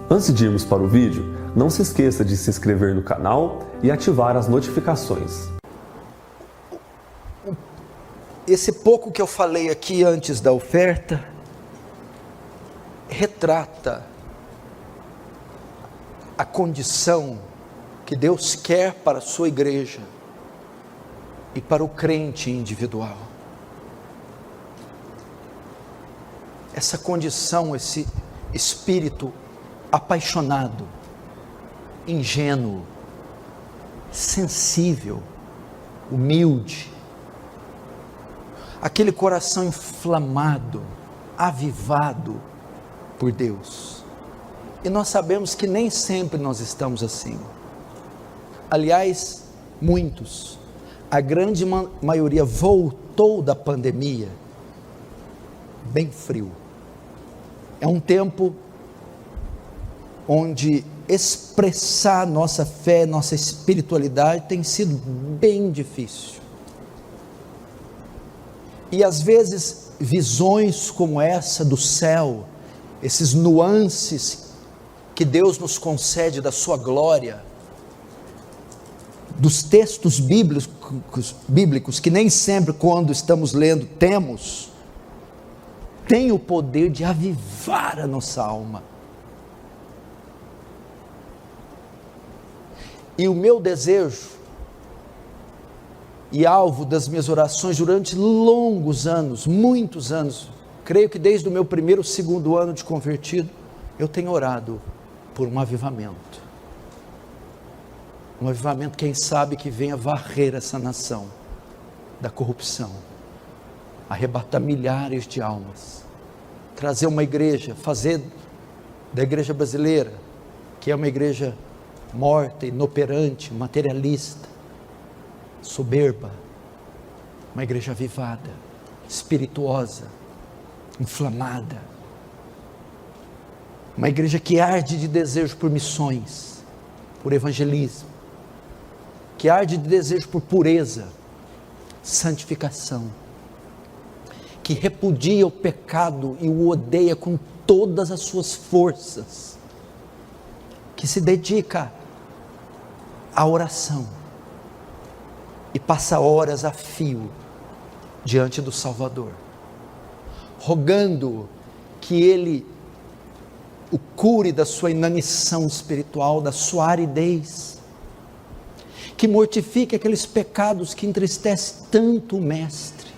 Antes de irmos para o vídeo, não se esqueça de se inscrever no canal e ativar as notificações. Esse pouco que eu falei aqui antes da oferta, retrata a condição que Deus quer para a sua igreja e para o crente individual. Essa condição, esse espírito apaixonado, ingênuo, sensível, humilde, aquele coração inflamado, avivado por Deus. E nós sabemos que nem sempre nós estamos assim. Aliás, muitos, a grande maioria voltou da pandemia bem frio. É um tempo onde expressar nossa fé, nossa espiritualidade tem sido bem difícil. E às vezes visões como essa do céu, esses nuances que Deus nos concede da sua glória, dos textos bíblicos que nem sempre quando estamos lendo temos, tem o poder de avivar a nossa alma. E o meu desejo, e alvo das minhas orações durante longos anos, muitos anos, creio que desde o meu primeiro, segundo ano de convertido, eu tenho orado por um avivamento. Um avivamento, quem sabe, que venha varrer essa nação da corrupção, arrebatar milhares de almas, trazer uma igreja, fazer da igreja brasileira, que é uma igreja morta, inoperante, materialista, soberba, uma igreja avivada, espirituosa, inflamada, uma igreja que arde de desejo por missões, por evangelismo, que arde de desejo por pureza, santificação, que repudia o pecado e o odeia com todas as suas forças, que se dedica à oração e passa horas a fio diante do Salvador, rogando que Ele o cure da sua inanição espiritual, da sua aridez, que mortifique aqueles pecados que entristecem tanto o Mestre,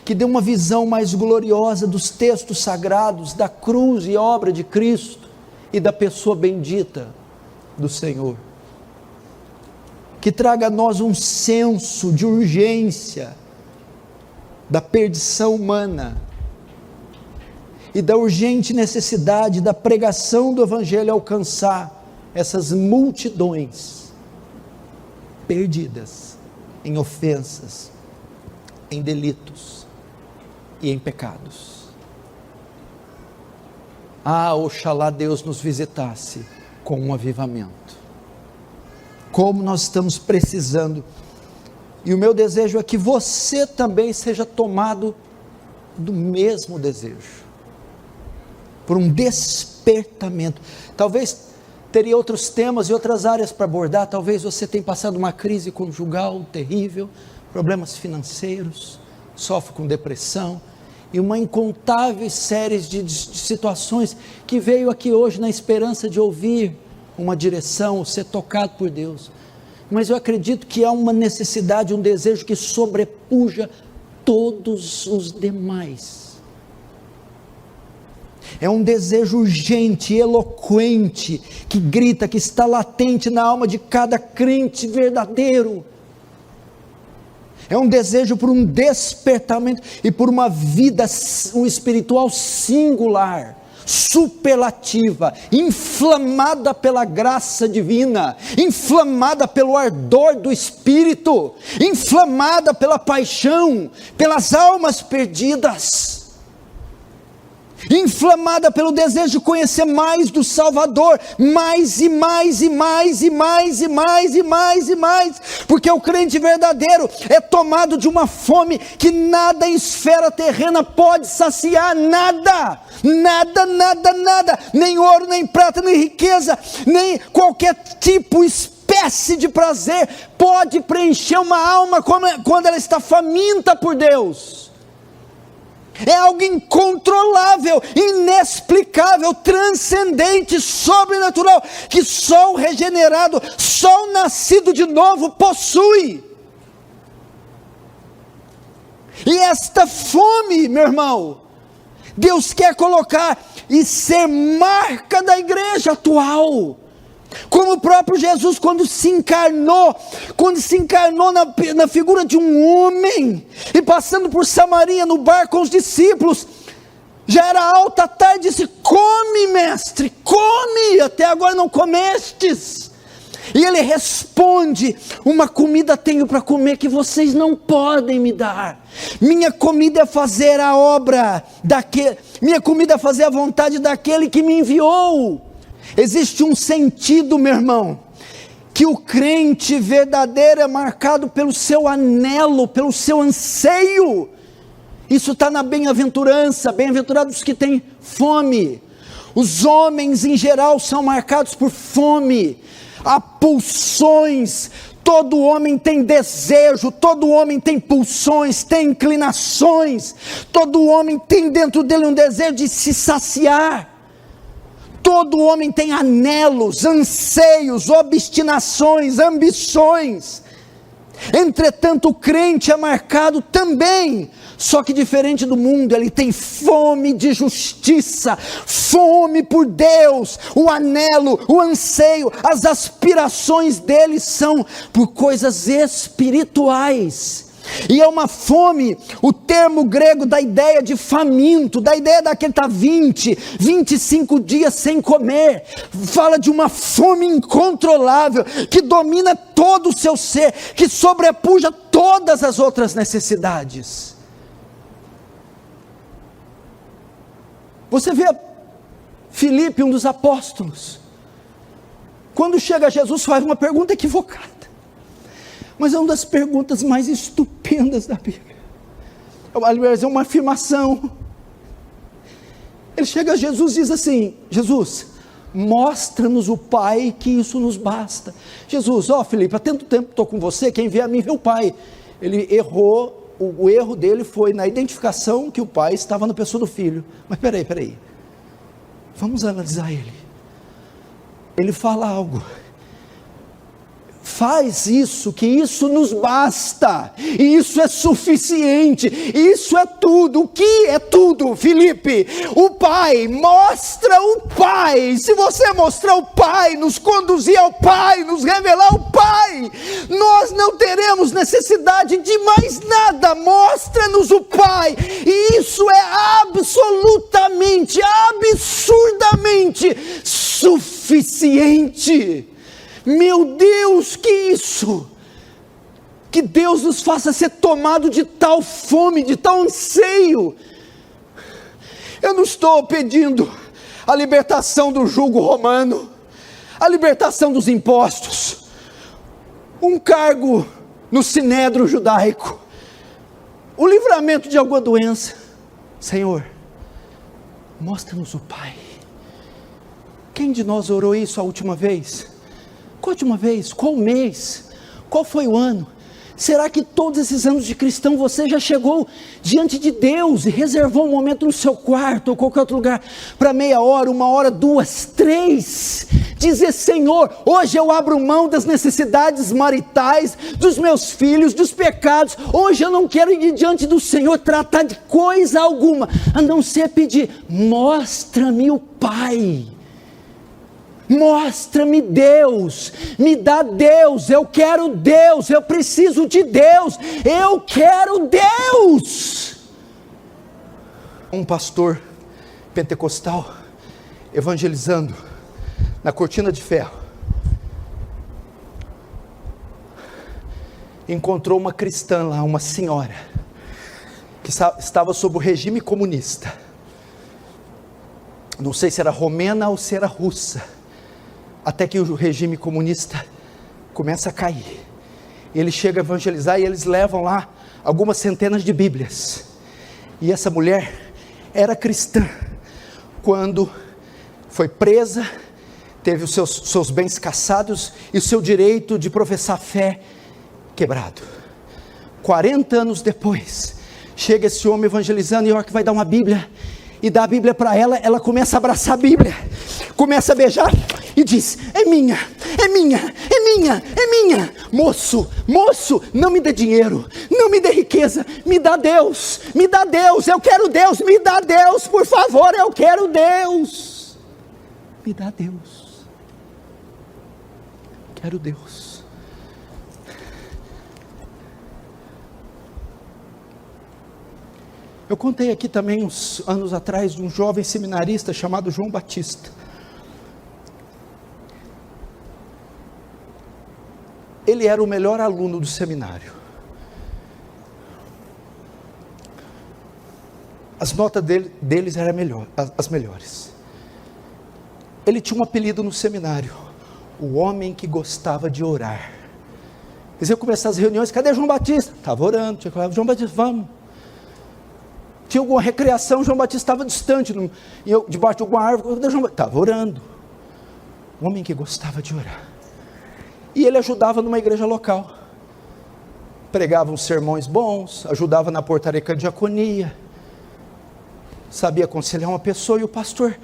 que dê uma visão mais gloriosa dos textos sagrados, da cruz e obra de Cristo e da pessoa bendita do Senhor, que traga a nós um senso de urgência da perdição humana e da urgente necessidade da pregação do Evangelho alcançar essas multidões perdidas em ofensas, em delitos e em pecados. Oxalá Deus nos visitasse com um avivamento. Como nós estamos precisando, e o meu desejo é que você também seja tomado do mesmo desejo, por um despertamento. Talvez teria outros temas e outras áreas para abordar, talvez você tenha passado uma crise conjugal terrível, problemas financeiros, sofre com depressão, e uma incontável série de situações, que veio aqui hoje na esperança de ouvir uma direção, ser tocado por Deus, mas eu acredito que há uma necessidade, um desejo que sobrepuja todos os demais, é um desejo urgente, eloquente, que grita, que está latente na alma de cada crente verdadeiro, é um desejo por um despertamento, e por uma vida espiritual singular, superlativa, inflamada pela graça divina, inflamada pelo ardor do Espírito, inflamada pela paixão, pelas almas perdidas. inflamada pelo desejo de conhecer mais do Salvador, mais e mais e mais e mais e mais e mais e mais, porque o crente verdadeiro é tomado de uma fome que nada em esfera terrena pode saciar, nada, nada, nada, nada, nem ouro, nem prata, nem riqueza, nem qualquer tipo, espécie de prazer pode preencher uma alma quando ela está faminta por Deus. É algo incontrolável, inexplicável, transcendente, sobrenatural, que só o regenerado, só o nascido de novo possui. E esta fome, meu irmão, Deus quer colocar e ser marca da igreja atual. Como o próprio Jesus, quando se encarnou na figura de um homem, e passando por Samaria no barco com os discípulos, já era alta tarde, disse: come, mestre, come, até agora não comestes. E ele responde: uma comida tenho para comer que vocês não podem me dar. Minha comida é fazer a obra minha comida é fazer a vontade daquele que me enviou. Existe um sentido, meu irmão, que o crente verdadeiro é marcado pelo seu anelo, pelo seu anseio. Isso está na bem-aventurança, bem-aventurados que têm fome. Os homens em geral são marcados por fome, há pulsões. Todo homem tem desejo, todo homem tem pulsões, tem inclinações, todo homem tem dentro dele um desejo de se saciar. Todo homem tem anelos, anseios, obstinações, ambições. Entretanto, o crente é marcado também, só que diferente do mundo, ele tem fome de justiça, fome por Deus, o anelo, o anseio, as aspirações dele são por coisas espirituais. E é uma fome, o termo grego da ideia de faminto, da ideia daquele que está 25 dias sem comer, fala de uma fome incontrolável, que domina todo o seu ser, que sobrepuja todas as outras necessidades. Você vê Filipe, um dos apóstolos, quando chega a Jesus, faz uma pergunta equivocada, mas é uma das perguntas mais estupendas da Bíblia. Aliás, é uma afirmação. Ele chega a Jesus e diz assim: Jesus, mostra-nos o Pai, que isso nos basta. Jesus, Filipe, há tanto tempo estou com você, quem vê a mim vê o Pai. Ele errou, o erro dele foi na identificação que o Pai estava na pessoa do Filho. Mas peraí, vamos analisar ele. Ele fala algo: faz isso, que isso nos basta, e isso é suficiente, isso é tudo. O que é tudo, Filipe? O Pai, mostra o Pai. Se você mostrar o Pai, nos conduzir ao Pai, nos revelar o Pai, nós não teremos necessidade de mais nada. Mostra-nos o Pai, e isso é absolutamente, absurdamente suficiente. Meu Deus, que isso! Que Deus nos faça ser tomado de tal fome, de tal anseio. Eu não estou pedindo a libertação do jugo romano, a libertação dos impostos, um cargo no sinédrio judaico, o livramento de alguma doença. Senhor, mostra-nos o Pai. Quem de nós orou isso a última vez? Qual a última vez? Qual mês? Qual foi o ano? Será que todos esses anos de cristão você já chegou diante de Deus e reservou um momento no seu quarto ou qualquer outro lugar para meia hora, 1 hora, 2, 3, dizer: Senhor, hoje eu abro mão das necessidades maritais, dos meus filhos, dos pecados. Hoje eu não quero ir diante do Senhor tratar de coisa alguma, a não ser pedir: mostra-me o Pai. Mostra-me Deus, me dá Deus, eu quero Deus, eu preciso de Deus, eu quero Deus. Um pastor pentecostal evangelizando na Cortina de Ferro encontrou uma cristã lá, uma senhora que estava sob o regime comunista. não sei se era romena ou se era russa, até que o regime comunista começa a cair. Ele chega a evangelizar e eles levam lá algumas centenas de Bíblias. E essa mulher era cristã quando foi presa, teve os seus bens cassados e o seu direito de professar fé quebrado. 40 anos depois, chega esse homem evangelizando e a hora que vai dar uma Bíblia e dá a Bíblia para ela, ela começa a abraçar a Bíblia, começa a beijar e diz: é minha, é minha, é minha, é minha. Moço, não me dê dinheiro, não me dê riqueza, me dá Deus, eu quero Deus, me dá Deus, por favor, eu quero Deus, me dá Deus, quero Deus. Eu contei aqui também uns anos atrás de um jovem seminarista chamado João Batista. Ele era o melhor aluno do seminário. As notas deles eram as melhores. Ele tinha um apelido no seminário: o homem que gostava de orar. Eles iam começar as reuniões: cadê João Batista? Estava orando. Tinha que falar: João Batista, vamos. Tinha alguma recreação, João Batista estava distante, debaixo de alguma árvore, cadê João Batista? Estava orando. Um homem que gostava de orar. E ele ajudava numa igreja local, pregava uns sermões bons, ajudava na portaria da diaconia, sabia aconselhar uma pessoa. E o pastor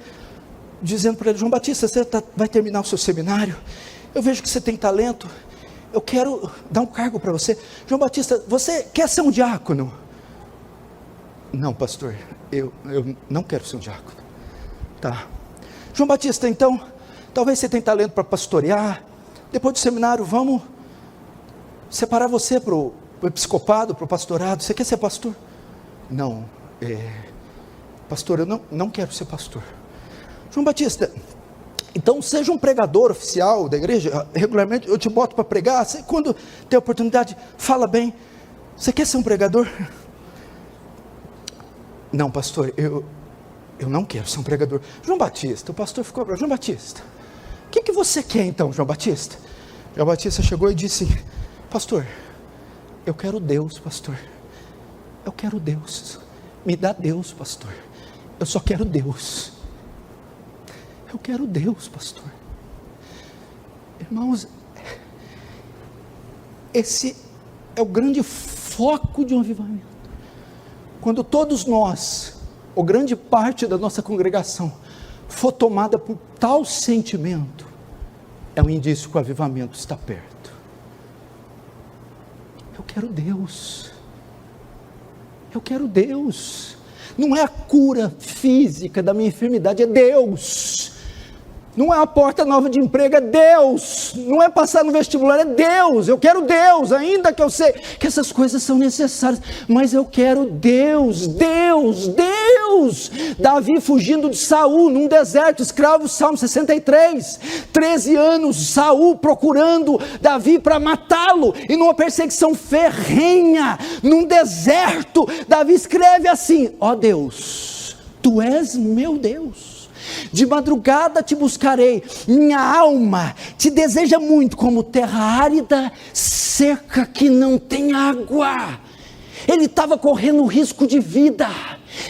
dizendo para ele: João Batista, você vai terminar o seu seminário, eu vejo que você tem talento, eu quero dar um cargo para você. João Batista, você quer ser um diácono? Não, pastor, eu não quero ser um diácono. Tá. João Batista, então, talvez você tenha talento para pastorear. Depois do seminário, vamos separar você para o episcopado, para o pastorado. Você quer ser pastor? Não, pastor, eu não quero ser pastor. João Batista, então seja um pregador oficial da igreja, regularmente eu te boto para pregar. Você, quando tem oportunidade, fala bem. Você quer ser um pregador? Não, pastor, eu não quero ser um pregador. João Batista, o pastor ficou bravo: João Batista, o que você quer então, João Batista? João Batista chegou e disse: pastor, eu quero Deus, pastor, eu quero Deus, me dá Deus, pastor, eu só quero Deus, eu quero Deus, pastor. Irmãos, esse é o grande foco de um avivamento. Quando todos nós, ou grande parte da nossa congregação, for tomada por tal sentimento, é um indício que o avivamento está perto. Eu quero Deus, eu quero Deus. Não é a cura física da minha enfermidade, é Deus. Não é a porta nova de emprego, é Deus. Não é passar no vestibular, é Deus. Eu quero Deus, ainda que eu sei que essas coisas são necessárias, mas eu quero Deus, Deus, Deus. Davi fugindo de Saul num deserto, escravo, Salmo 63, 13 anos, Saul procurando Davi para matá-lo, e numa perseguição ferrenha, num deserto, Davi escreve assim: ó Deus, Tu és meu Deus. De madrugada te buscarei, minha alma te deseja muito, como terra árida, seca, que não tem água. Ele estava correndo risco de vida,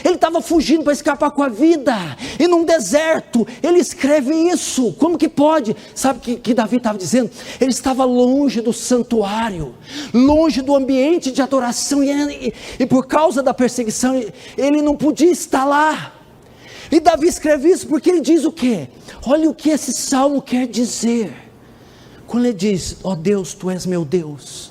ele estava fugindo para escapar com a vida, e num deserto, ele escreve isso. Como que pode? Sabe o que Davi estava dizendo? Ele estava longe do santuário, longe do ambiente de adoração, e por causa da perseguição, ele não podia estar lá. E Davi escreve isso porque ele diz o quê? Olha o que esse salmo quer dizer, quando ele diz: ó Deus, Tu és meu Deus,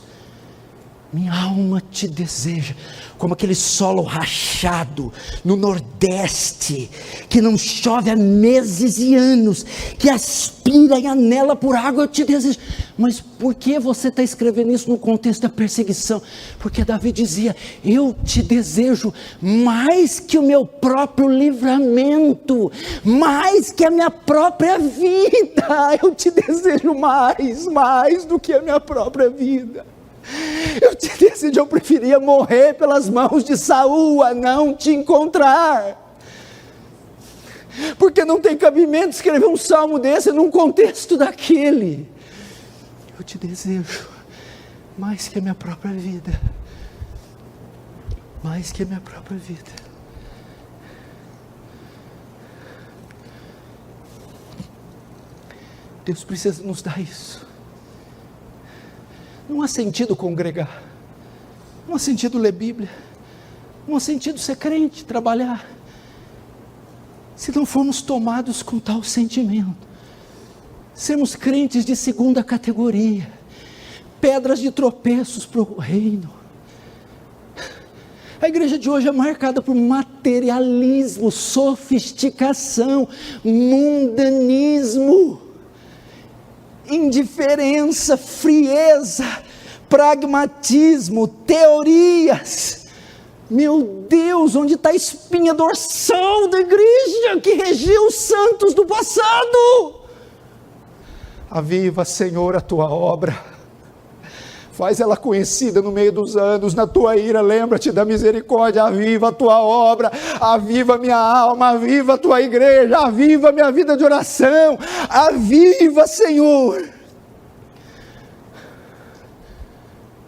minha alma te deseja, como aquele solo rachado no Nordeste, que não chove há meses e anos, que aspira e anela por água. Eu te desejo. Mas por que você está escrevendo isso no contexto da perseguição? Porque Davi dizia: eu te desejo mais que o meu próprio livramento, mais que a minha própria vida. Eu te desejo mais do que a minha própria vida. Eu te decidi, eu preferia morrer pelas mãos de Saul a não te encontrar. porque não tem cabimento escrever um salmo desse num contexto daquele. Eu te desejo mais que a minha própria vida, mais que a minha própria vida. Deus precisa nos dar isso. Não há sentido congregar, não há sentido ler Bíblia, não há sentido ser crente, trabalhar, se não formos tomados com tal sentimento. Sermos crentes de segunda categoria, pedras de tropeços para o reino. A igreja de hoje é marcada por materialismo, sofisticação, mundanismo, indiferença, frieza, pragmatismo, teorias. Meu Deus, onde está a espinha dorsal da igreja que regiu os santos do passado? Aviva, Senhor, a tua obra, faz ela conhecida no meio dos anos, na tua ira, lembra-te da misericórdia, aviva a tua obra, aviva minha alma, aviva a tua igreja, aviva minha vida de oração, aviva, Senhor.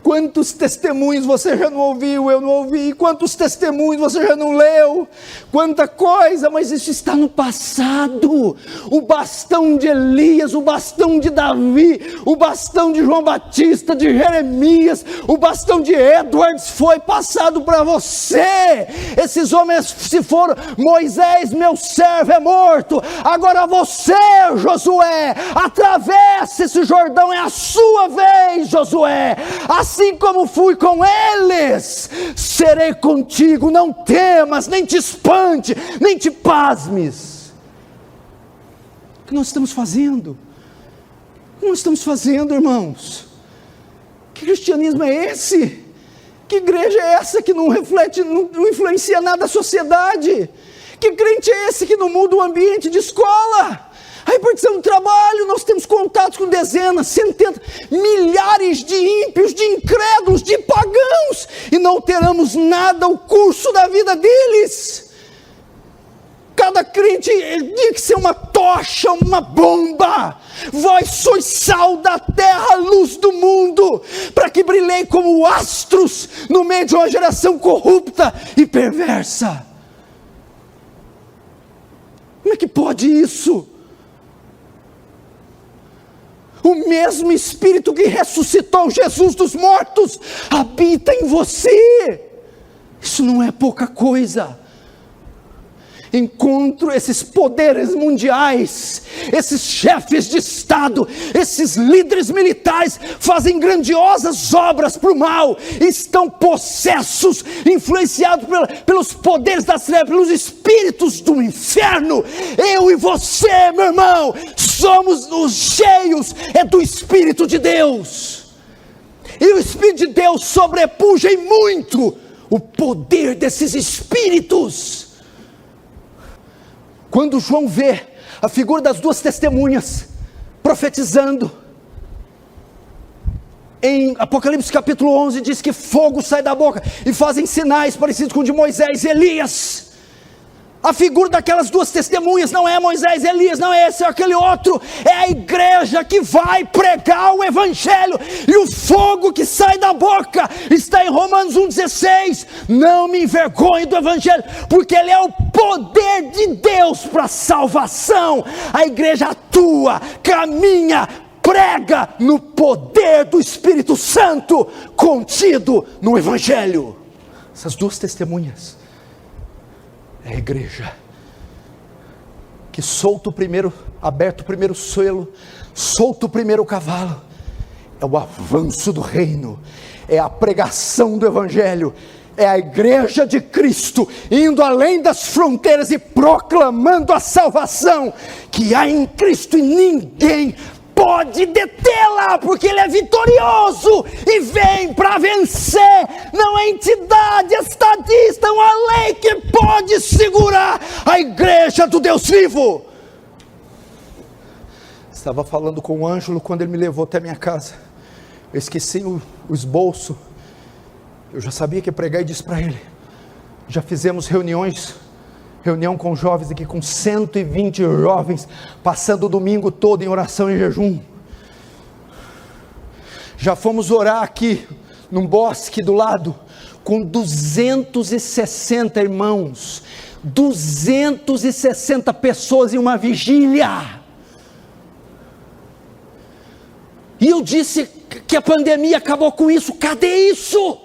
Quantos testemunhos você já não ouviu, eu não ouvi, quantos testemunhos você já não leu, quanta coisa, mas isso está no passado. O bastão de Elias, o bastão de Davi, o bastão de João Batista, de Jeremias, o bastão de Edwards foi passado para você. Esses homens se foram. Moisés, meu servo, é morto, agora você, Josué, atravessa esse Jordão, é a sua vez, Josué. Assim como fui com eles, serei contigo, não temas, nem te espante, nem te pasmes. O que nós estamos fazendo? O que nós estamos fazendo, irmãos? Que cristianismo é esse? Que igreja é essa que não reflete, não influencia nada a sociedade? Que crente é esse que não muda o ambiente de escola? A repartição do trabalho, nós temos contatos com dezenas, centenas, milhares de ímpios, de incrédulos, de pagãos, e não alteramos nada ao curso da vida deles. Cada crente tinha que ser uma tocha, uma bomba. Vós sois sal da terra, luz do mundo, para que brilhei como astros no meio de uma geração corrupta e perversa. Como é que pode isso? O mesmo Espírito que ressuscitou Jesus dos mortos habita em você. Isso não é pouca coisa. Encontro esses poderes mundiais, esses chefes de Estado, esses líderes militares, fazem grandiosas obras para o mal, estão possessos, influenciados pelos poderes das trevas, pelos espíritos do inferno. Eu e você, meu irmão, somos os cheios do Espírito de Deus, e o Espírito de Deus sobrepuja em muito o poder desses espíritos. Quando João vê a figura das duas testemunhas profetizando, em Apocalipse capítulo 11 diz que fogo sai da boca e fazem sinais parecidos com o de Moisés e Elias. A figura daquelas duas testemunhas não é Moisés e Elias, não é esse ou aquele outro, é a igreja que vai pregar o evangelho, e o fogo que sai da boca está em Romanos 1,16, não me envergonhe do evangelho, porque ele é o poder de Deus para a salvação. A igreja atua, caminha, prega no poder do Espírito Santo, contido no evangelho. Essas duas testemunhas é a igreja que solta o primeiro, aberto o primeiro selo, solta o primeiro cavalo. É o avanço do reino, é a pregação do evangelho, é a igreja de Cristo indo além das fronteiras e proclamando a salvação que há em Cristo, e ninguém pode detê-la, porque ele é vitorioso e vem para vencer. Não é entidade, estadista, uma lei que pode segurar a igreja do Deus vivo. Estava falando com o Ângelo quando ele me levou até minha casa. Eu esqueci o esboço. Eu já sabia que ia pregar e disse para ele: já fizemos reuniões reunião com jovens aqui, com 120 jovens, passando o domingo todo em oração e jejum. Já fomos orar aqui, num bosque do lado, com 260 irmãos, 260 pessoas em uma vigília. E eu disse que a pandemia acabou com isso. Cadê isso?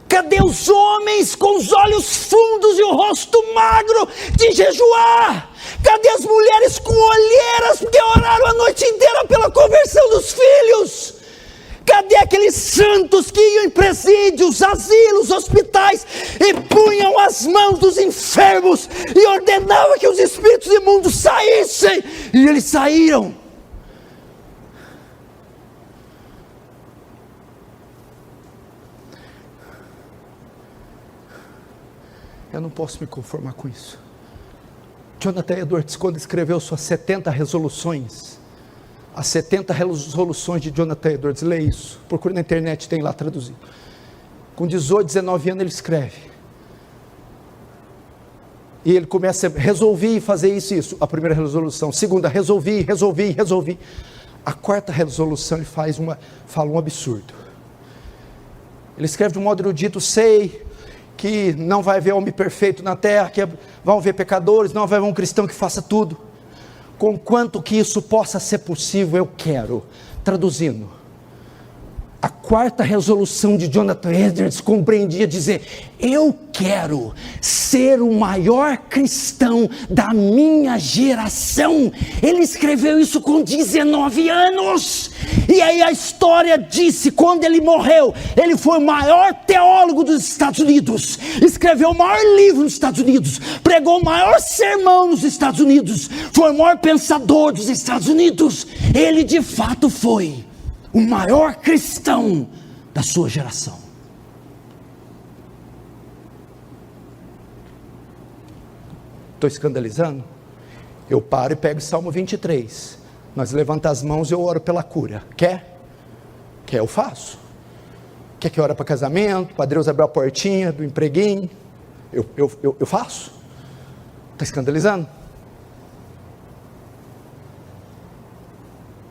Cadê os homens com os olhos fundos e o rosto magro de jejuar? Cadê as mulheres com olheiras porque oraram a noite inteira pela conversão dos filhos? Cadê aqueles santos que iam em presídios, asilos, hospitais e punham as mãos dos enfermos e ordenavam que os espíritos imundos saíssem? E eles saíram. Eu não posso me conformar com isso. Jonathan Edwards, quando escreveu suas 70 resoluções, as 70 resoluções de Jonathan Edwards, lê isso, procure na internet, tem lá traduzido. Com 18, 19 anos ele escreve. E ele começa, resolvi fazer isso e isso, a primeira resolução. Segunda, resolvi. A quarta resolução ele fala um absurdo. Ele escreve de um modo erudito: sei que não vai haver homem perfeito na terra, que vão haver pecadores, não vai haver um cristão que faça tudo. Conquanto que isso possa ser possível, eu quero. Traduzindo, a quarta resolução de Jonathan Edwards compreendia dizer: eu quero ser o maior cristão da minha geração. Ele escreveu isso com 19 anos, e aí a história disse, quando ele morreu, ele foi o maior teólogo dos Estados Unidos, escreveu o maior livro nos Estados Unidos, pregou o maior sermão nos Estados Unidos, foi o maior pensador dos Estados Unidos. Ele de fato foi o maior cristão da sua geração. Estou escandalizando? Eu paro e pego o Salmo 23. Nós levantamos as mãos e eu oro pela cura. Quer? Quer, eu faço. Quer que eu ore para casamento, para Deus abrir a portinha do empreguinho? Eu faço. Está escandalizando?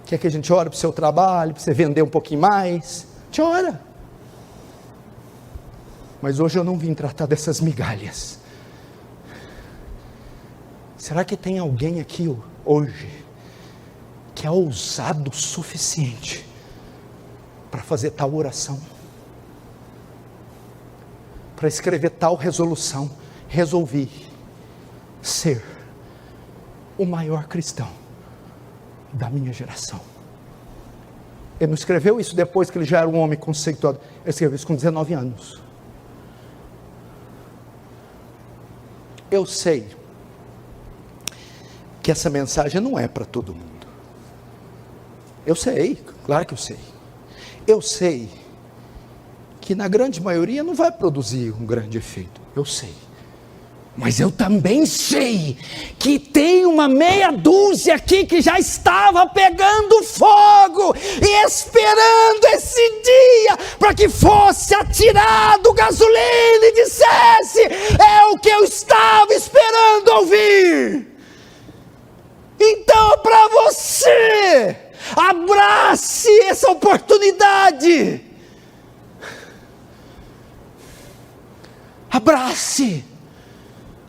Quer que a gente ore para o seu trabalho, para você vender um pouquinho mais? A gente ora. Mas hoje eu não vim tratar dessas migalhas. Será que tem alguém aqui hoje que é ousado o suficiente para fazer tal oração? Para escrever tal resolução? Resolvi ser o maior cristão da minha geração. Ele não escreveu isso depois que ele já era um homem conceituado. Ele escreveu isso com 19 anos. Eu sei que essa mensagem não é para todo mundo. Eu sei, claro que eu sei. Eu sei que na grande maioria não vai produzir um grande efeito. Eu sei. Mas eu também sei que tem uma meia dúzia aqui que já estava pegando fogo e esperando esse dia para que fosse atirado gasolina e dissesse: é o que eu estava esperando ouvir. Então, para você, abrace essa oportunidade. Abrace.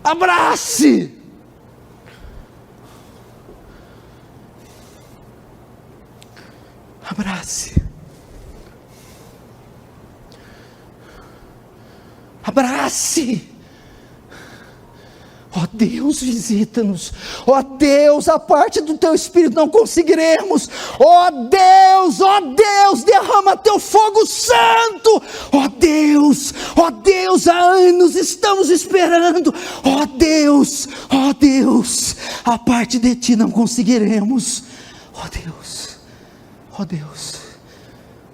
Abrace. Abrace. Abrace. Ó Deus, visita-nos. Ó Deus, a parte do teu Espírito não conseguiremos. Ó Deus, derrama teu fogo santo. Ó Deus, há anos estamos esperando. Ó Deus, a parte de ti não conseguiremos. Ó Deus, ó Deus,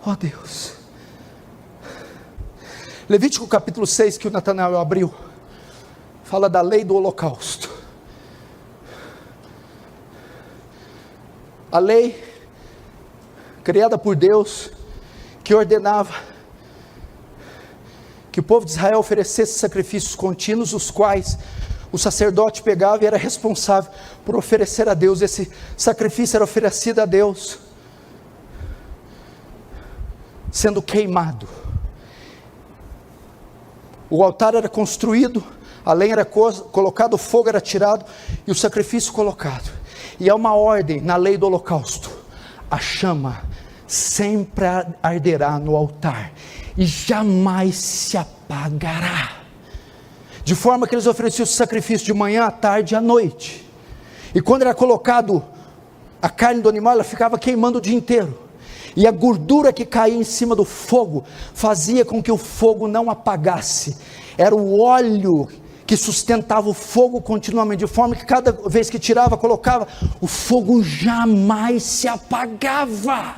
ó Deus. Levítico capítulo 6, que o Natanael abriu, fala da lei do holocausto. A lei criada por Deus, que ordenava que o povo de Israel oferecesse sacrifícios contínuos, os quais o sacerdote pegava e era responsável por oferecer a Deus. Esse sacrifício era oferecido a Deus, sendo queimado. O altar era construído, a lenha era colocada, o fogo era tirado e o sacrifício colocado. E há uma ordem na lei do holocausto: a chama sempre arderá no altar e jamais se apagará. De forma que eles ofereciam o sacrifício de manhã, à tarde e à noite. E quando era colocado a carne do animal, ela ficava queimando o dia inteiro. E a gordura que caía em cima do fogo fazia com que o fogo não apagasse. Era o óleo que sustentava o fogo continuamente, de forma que cada vez que tirava, colocava, o fogo jamais se apagava.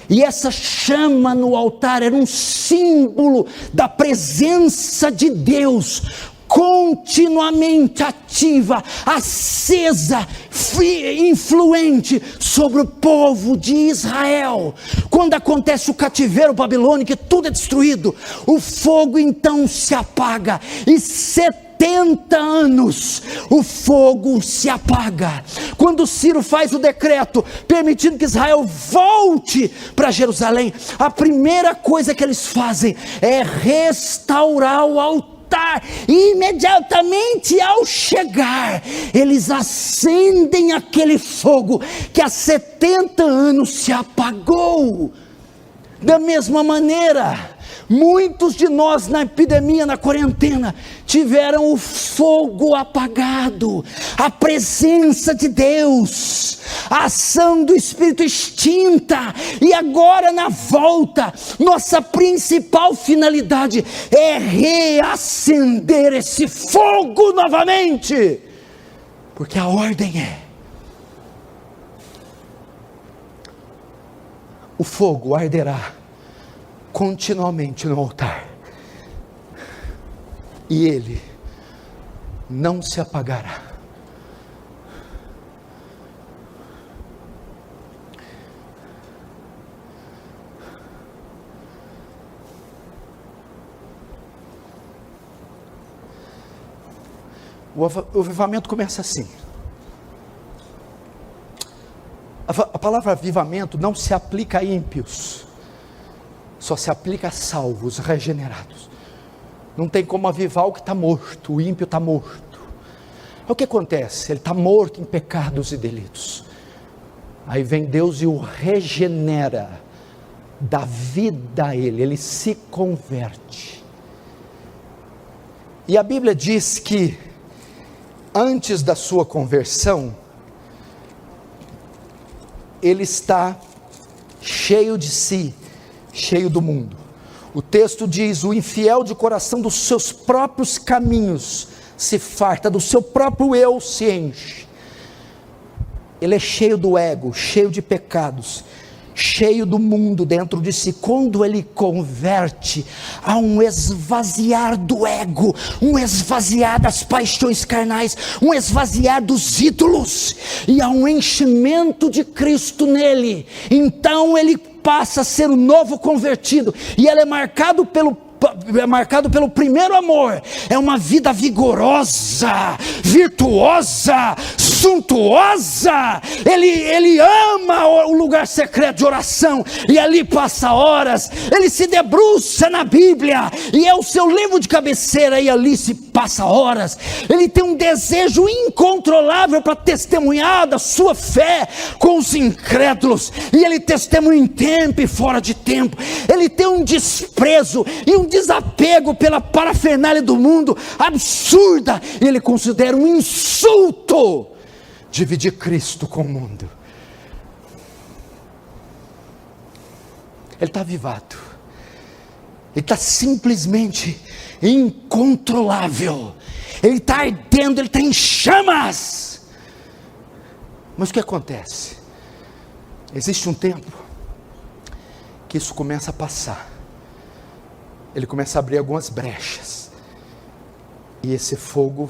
E essa chama no altar era um símbolo da presença de Deus, continuamente ativa, acesa, influente sobre o povo de Israel. Quando acontece o cativeiro babilônico, que tudo é destruído, o fogo então se apaga, e 70 anos o fogo se apaga. Quando Ciro faz o decreto permitindo que Israel volte para Jerusalém, a primeira coisa que eles fazem é restaurar o altar. E imediatamente ao chegar, eles acendem aquele fogo que há 70 anos se apagou. Da mesma maneira, muitos de nós na epidemia, na quarentena, tiveram o fogo apagado, a presença de Deus, a ação do Espírito extinta. E agora, na volta, nossa principal finalidade é reacender esse fogo novamente, porque a ordem é: o fogo arderá continuamente no altar, e ele não se apagará. O avivamento começa assim. A palavra avivamento não se aplica a ímpios, só se aplica a salvos, regenerados. Não tem como avivar o que está morto. O ímpio está morto. O que acontece? Ele está morto em pecados e delitos. Aí vem Deus e o regenera, dá vida a ele se converte. E a Bíblia diz que antes da sua conversão, ele está cheio de si, cheio do mundo. O texto diz: o infiel de coração dos seus próprios caminhos se farta, do seu próprio eu se enche. Ele é cheio do ego, cheio de pecados, cheio do mundo dentro de si. Quando ele converte, há um esvaziar do ego, um esvaziar das paixões carnais, um esvaziar dos ídolos, e há um enchimento de Cristo nele. Então ele passa a ser o novo convertido, e ele é marcado pelo primeiro amor. É uma vida vigorosa, virtuosa, suntuosa. Ele ama o lugar secreto de oração, e ali passa horas. Ele se debruça na Bíblia, e é o seu livro de cabeceira, e ali se passa horas. Ele tem um desejo incontrolável para testemunhar da sua fé com os incrédulos, e ele testemunha em tempo e fora de tempo. Ele tem um desprezo e um desapego pela parafernália do mundo absurda, e ele considera um insulto dividir Cristo com o mundo. Ele está avivado, ele está simplesmente incontrolável, ele está ardendo, ele está em chamas. Mas o que acontece? Existe um tempo que isso começa a passar, ele começa a abrir algumas brechas, e esse fogo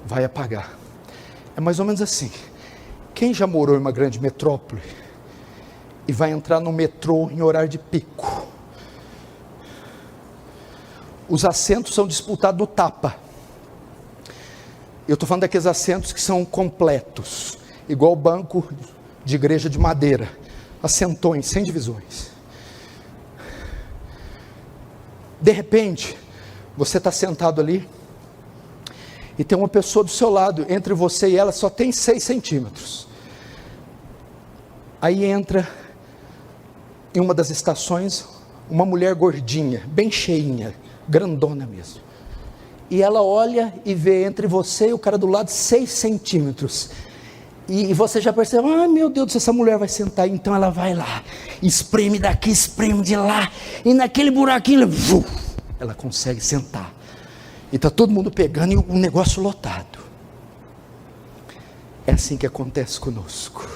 vai apagar. É mais ou menos assim: quem já morou em uma grande metrópole e vai entrar no metrô em horário de pico, os assentos são disputados no tapa, Eu estou falando daqueles assentos que são completos, igual banco de igreja de madeira, assentões, sem divisões. De repente, você está sentado ali, e tem uma pessoa do seu lado, entre você e ela só tem 6 centímetros. Aí entra, em uma das estações, uma mulher gordinha, bem cheinha, grandona mesmo. E ela olha e vê entre você e o cara do lado 6 centímetros. E você já percebe, meu Deus, essa mulher vai sentar. Então ela vai lá, espreme daqui, espreme de lá. E naquele buraquinho, ela consegue sentar. E está todo mundo pegando e o negócio lotado. É assim que acontece conosco.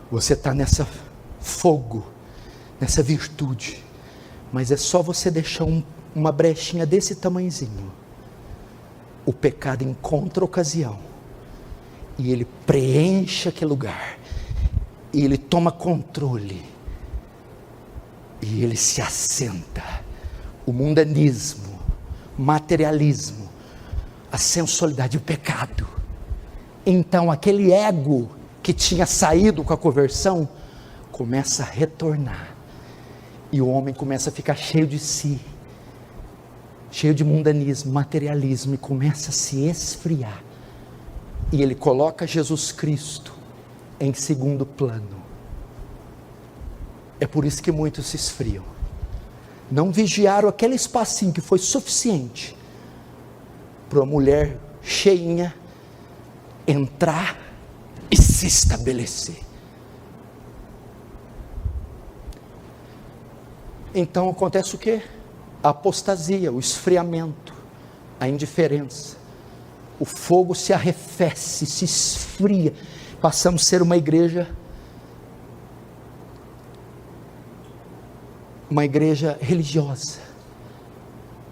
Você está nessa fogo, nessa virtude. Mas é só você deixar uma brechinha desse tamanhozinho. O pecado encontra ocasião. E ele preenche aquele lugar. E ele toma controle. E ele se assenta. O mundanismo, materialismo, a sensualidade, o pecado. Então aquele ego que tinha saído com a conversão, começa a retornar. E o homem começa a ficar cheio de si. Cheio de mundanismo, materialismo. E começa a se esfriar. E ele coloca Jesus Cristo em segundo plano. É por isso que muitos se esfriam. Não vigiaram aquele espacinho que foi suficiente para uma mulher cheinha entrar e se estabelecer. Então acontece o quê? A apostasia, o esfriamento, a indiferença. O fogo se arrefece, se esfria. Passamos a ser uma igreja religiosa.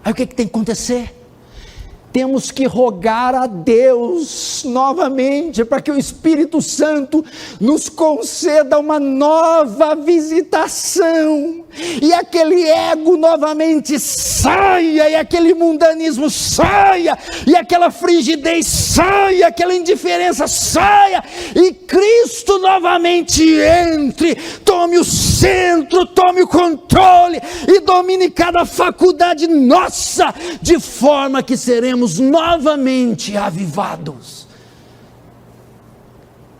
Aí o que tem que acontecer? Temos que rogar a Deus novamente para que o Espírito Santo nos conceda uma nova visitação, e aquele ego novamente saia, e aquele mundanismo saia, e aquela frigidez saia, aquela indiferença saia, e Cristo novamente entre, tome o centro, tome o controle, e domine cada faculdade nossa, de forma que seremos novamente avivados.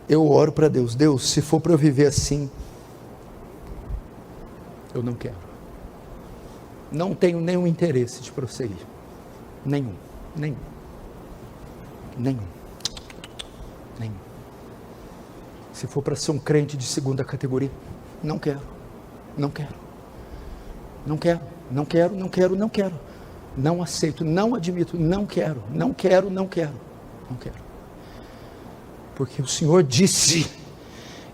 Eu oro para Deus, se for para eu viver assim, eu não quero. Não tenho nenhum interesse de prosseguir. Nenhum. Se for para ser um crente de segunda categoria, não quero. Não aceito, não admito, não quero. Porque o Senhor disse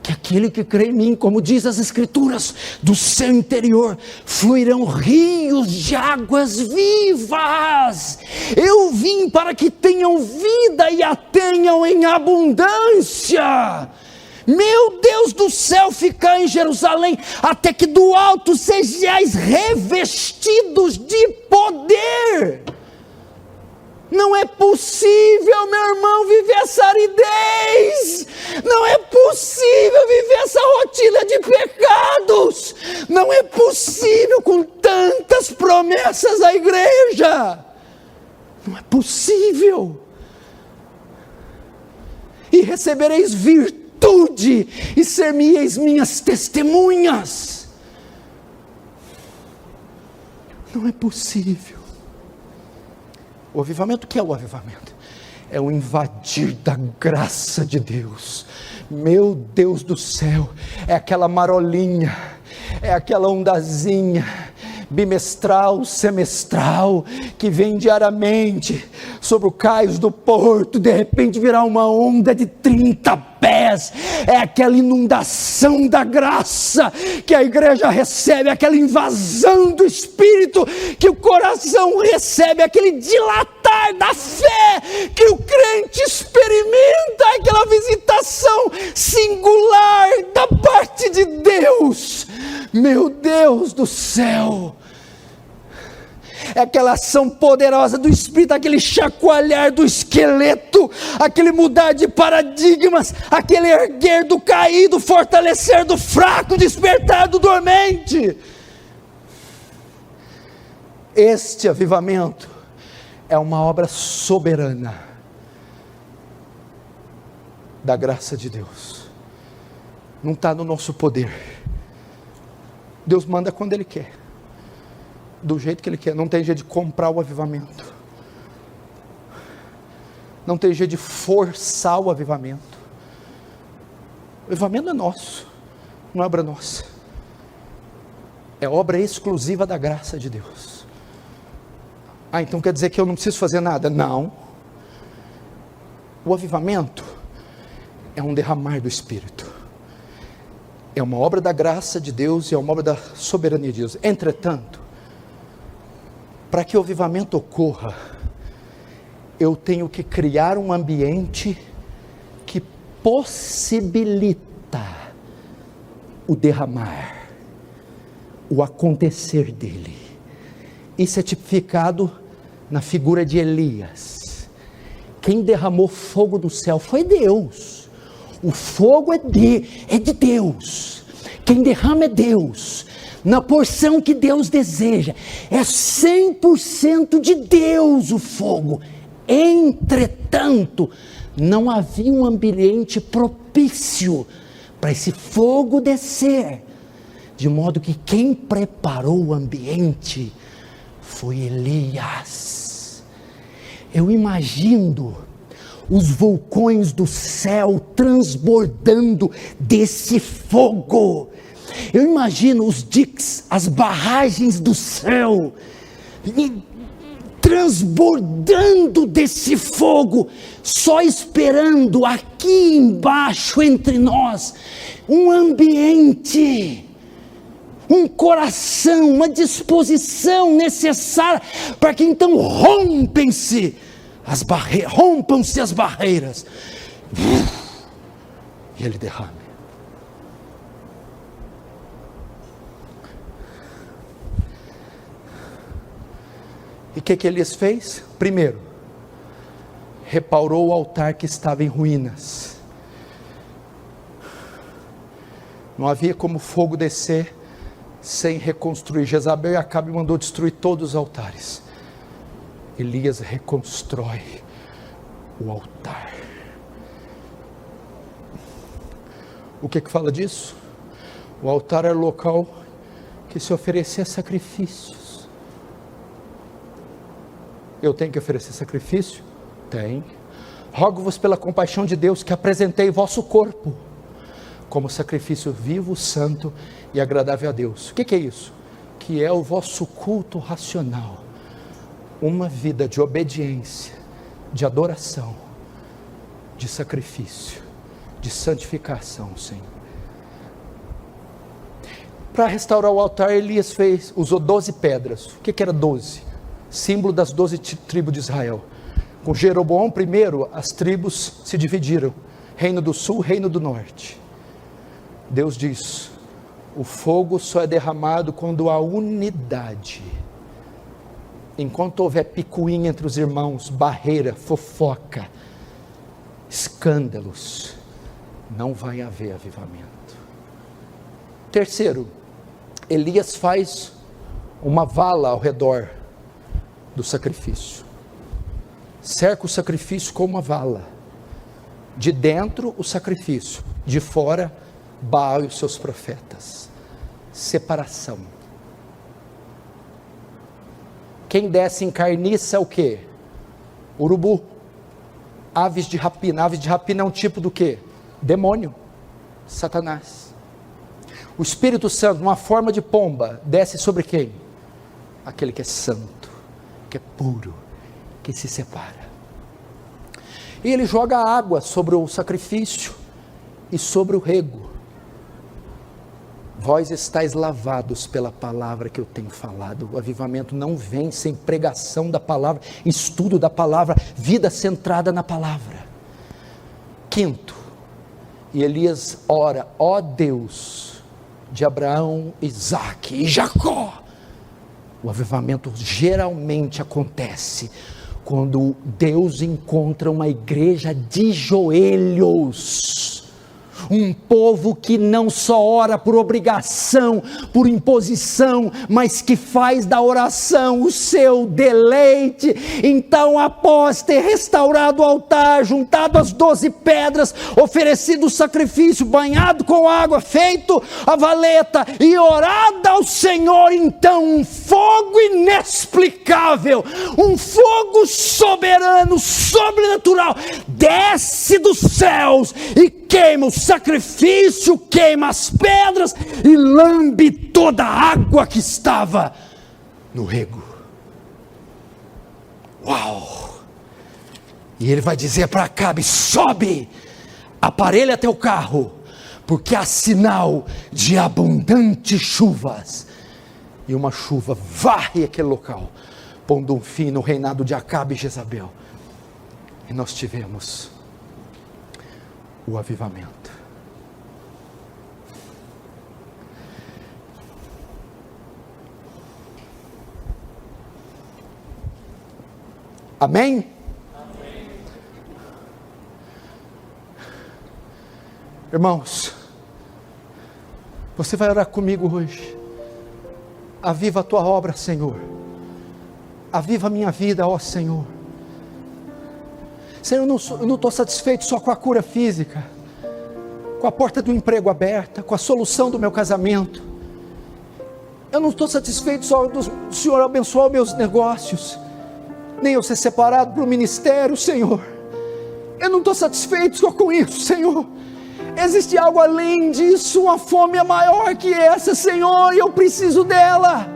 que aquele que crê em mim, como diz as Escrituras, do seu interior fluirão rios de águas vivas. Eu vim para que tenham vida e a tenham em abundância. Meu Deus do céu, ficar em Jerusalém, até que do alto sejais revestidos de poder. Não é possível, meu irmão, viver essa aridez. Não é possível viver essa rotina de pecados. Não é possível com tantas promessas à igreja. Não é possível. E recebereis virtude e ser-me-eis minhas testemunhas. Não é possível. O avivamento, o que é o avivamento? É o invadir da graça de Deus. Meu Deus do céu, é aquela marolinha, é aquela ondazinha, bimestral, semestral, que vem diariamente sobre o cais do porto, de repente virá uma onda de 30 pés, é aquela inundação da graça, que a igreja recebe, aquela invasão do Espírito, que o coração recebe, aquele dilatar da fé, que o crente experimenta, aquela visitação singular da parte de Deus. Meu Deus do céu, é aquela ação poderosa do Espírito, aquele chacoalhar do esqueleto, aquele mudar de paradigmas, aquele erguer do caído, fortalecer do fraco, despertar do dormente. Este avivamento é uma obra soberana da graça de Deus, não está no nosso poder. Deus manda quando Ele quer, do jeito que Ele quer. Não tem jeito de comprar o avivamento, não tem jeito de forçar o avivamento. O avivamento é nosso, não é obra nossa, é obra exclusiva da graça de Deus. Então quer dizer que eu não preciso fazer nada? Não. O avivamento é um derramar do Espírito, é uma obra da graça de Deus e é uma obra da soberania de Deus. Entretanto, para que o avivamento ocorra, eu tenho que criar um ambiente que possibilita o derramar, o acontecer dele. Isso é tipificado na figura de Elias. Quem derramou fogo do céu foi Deus. O fogo é de Deus. Quem derrama é Deus, na porção que Deus deseja. É 100% de Deus o fogo. Entretanto, não havia um ambiente propício para esse fogo descer, de modo que quem preparou o ambiente foi Elias. Eu imagino os vulcões do céu transbordando desse fogo. Eu imagino os diques, as barragens do céu, transbordando desse fogo, só esperando aqui embaixo entre nós, um ambiente, um coração, uma disposição necessária, para que então rompam-se as barreiras, e Ele derrame. E o que Elias fez? Primeiro, reparou o altar que estava em ruínas. Não havia como fogo descer sem reconstruir. Jezabel e Acabe mandou destruir todos os altares. Elias reconstrói o altar. O que fala disso? O altar era o local que se oferecia sacrifícios. Eu tenho que oferecer sacrifício? Tem. Rogo-vos pela compaixão de Deus que apresentei vosso corpo como sacrifício vivo, santo e agradável a Deus. O que é isso? Que é o vosso culto racional. Uma vida de obediência, de adoração, de sacrifício, de santificação, Senhor. Para restaurar o altar, Elias usou 12 pedras. O que era 12? Símbolo das 12 tribos de Israel. Com Jeroboão primeiro, as tribos se dividiram. Reino do sul, reino do norte. Deus diz, o fogo só é derramado quando há unidade. Enquanto houver picuinha entre os irmãos, barreira, fofoca, escândalos, não vai haver avivamento. Terceiro, Elias faz uma vala ao redor do sacrifício. Cerca o sacrifício com uma vala. De dentro o sacrifício, de fora Baal e os seus profetas. Separação. Quem desce em carniça é o quê? Urubu. Aves de rapina. Aves de rapina é um tipo do quê? Demônio. Satanás. O Espírito Santo, uma forma de pomba, desce sobre quem? Aquele que é santo, que é puro, que se separa. E ele joga água sobre o sacrifício e sobre o rego. Vós estáis lavados pela palavra que eu tenho falado. O avivamento não vem sem pregação da palavra, estudo da palavra, vida centrada na palavra. Quinto, e Elias ora, ó Deus de Abraão, Isaque e Jacó, O avivamento geralmente acontece quando Deus encontra uma igreja de joelhos. Um povo que não só ora por obrigação, por imposição, mas que faz da oração o seu deleite. Então, após ter restaurado o altar, juntado as 12 pedras, oferecido o sacrifício, banhado com água, feito a valeta e orado ao Senhor, então um fogo inexplicável, um fogo soberano, sobrenatural, desce dos céus e queima o sacrifício, queima as pedras e lambe toda a água que estava no rego. Uau! E ele vai dizer para Acabe: sobe, aparelha teu carro, porque há sinal de abundantes chuvas. E uma chuva varre aquele local, pondo um fim no reinado de Acabe e Jezabel. E nós tivemos o avivamento. Amém? Amém. Irmãos, você vai orar comigo hoje. Aviva a tua obra, Senhor. Aviva a minha vida, ó Senhor. Senhor, eu não estou satisfeito só com a cura física, com a porta do emprego aberta, com a solução do meu casamento. Eu não estou satisfeito só do Senhor abençoar meus negócios, nem eu ser separado para o ministério, Senhor. Eu não estou satisfeito só com isso, Senhor. Existe algo além disso, uma fome maior que essa, Senhor, e eu preciso dela.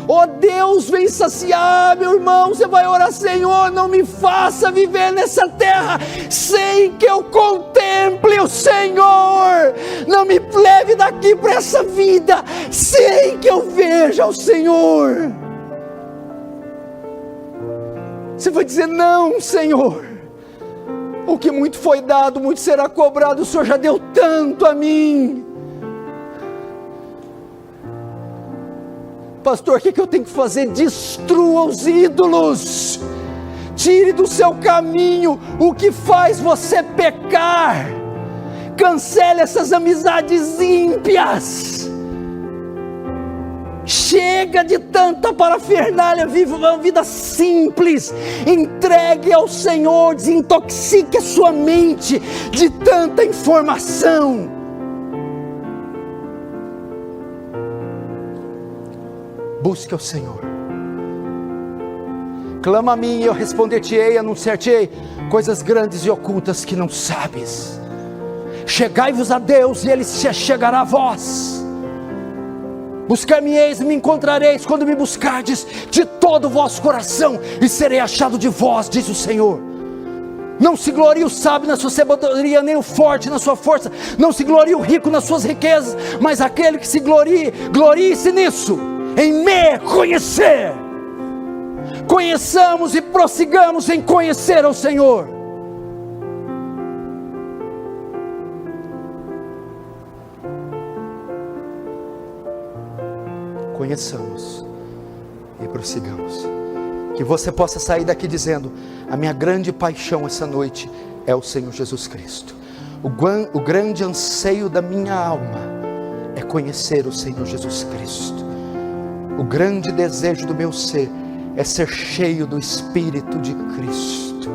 Oh Deus, vem saciar, meu irmão. Você vai orar: Senhor, não me faça viver nessa terra sem que eu contemple o Senhor. Não me leve daqui para essa vida sem que eu veja o Senhor. Você vai dizer: não, Senhor, o que muito foi dado, muito será cobrado. O Senhor já deu tanto a mim. Pastor, o que eu tenho que fazer? Destrua os ídolos, tire do seu caminho o que faz você pecar, cancele essas amizades ímpias. Chega de tanta parafernália, viva uma vida simples, entregue ao Senhor, desintoxique a sua mente de tanta informação. Busque o Senhor. Clama a mim e eu responder-te-ei, anunciar-te-ei coisas grandes e ocultas que não sabes. Chegai-vos a Deus e Ele se chegará a vós. Buscar-me-eis e me encontrareis quando me buscardes de todo o vosso coração, e serei achado de vós, diz o Senhor. Não se glorie o sábio na sua sabedoria, nem o forte na sua força. Não se glorie o rico nas suas riquezas, mas aquele que se glorie, glorie-se nisso, em me conhecer. Conheçamos e prossigamos em conhecer ao Senhor. Conheçamos e prossigamos. Que você possa sair daqui dizendo: a minha grande paixão essa noite é o Senhor Jesus Cristo. O grande anseio da minha alma é conhecer o Senhor Jesus Cristo. O grande desejo do meu ser é ser cheio do Espírito de Cristo.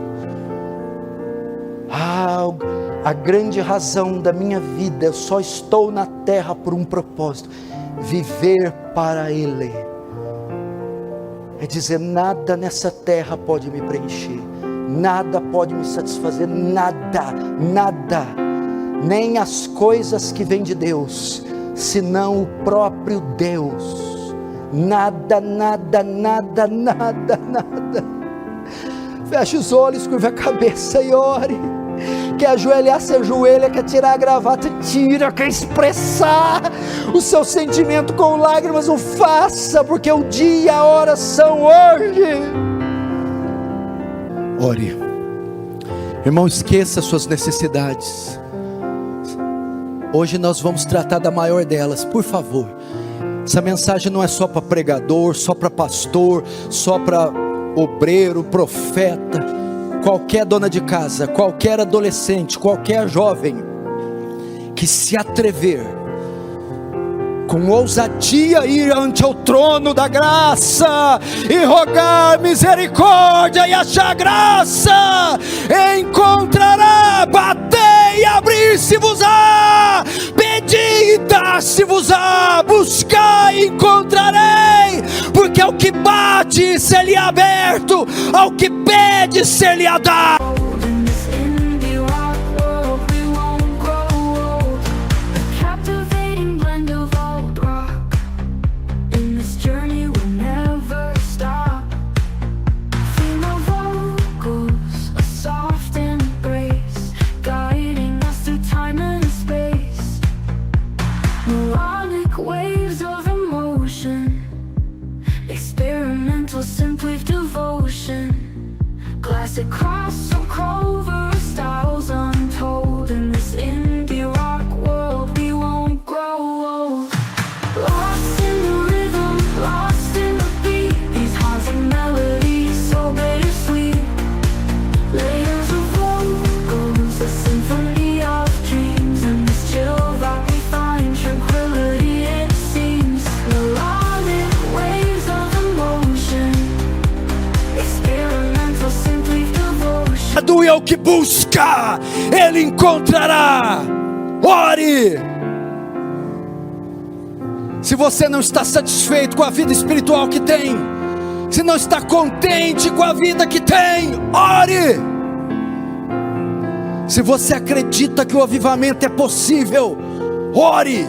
A grande razão da minha vida: eu só estou na terra por um propósito: viver para Ele. É dizer, nada nessa terra pode me preencher, nada pode me satisfazer, nada, nem as coisas que vêm de Deus, senão o próprio Deus. Nada. Feche os olhos, curva a cabeça e ore. Quer ajoelhar, se ajoelha. Quer tirar a gravata, tira. Quer expressar o seu sentimento com lágrimas, o faça, porque o dia e a hora são hoje. Ore. Irmão, esqueça suas necessidades. Hoje nós vamos tratar da maior delas. Por favor, Essa mensagem não é só para pregador, só para pastor, só para obreiro, profeta, qualquer dona de casa, qualquer adolescente, qualquer jovem que se atrever com ousadia ir ante o trono da graça e rogar misericórdia e achar graça, encontrará. Batei e abrir-se-vos-á, pedi e dar-se-vos-á, buscai e encontrarei, porque ao que bate ser-lhe-á aberto, ao que pede ser-lhe-á dado. Across some Clover styles untold. In this indie rock world we won't grow old. Lost in the rhythm, lost in the beat, these haunting melodies so bittersweet. Layers of vocals, a symphony of dreams. In this chill rock we find tranquility, it seems. Melodic waves of emotion, experimental simply. E ao que busca, ele encontrará. Ore. Se você não está satisfeito com a vida espiritual que tem, se não está contente com a vida que tem, ore. Se você acredita que o avivamento é possível, ore.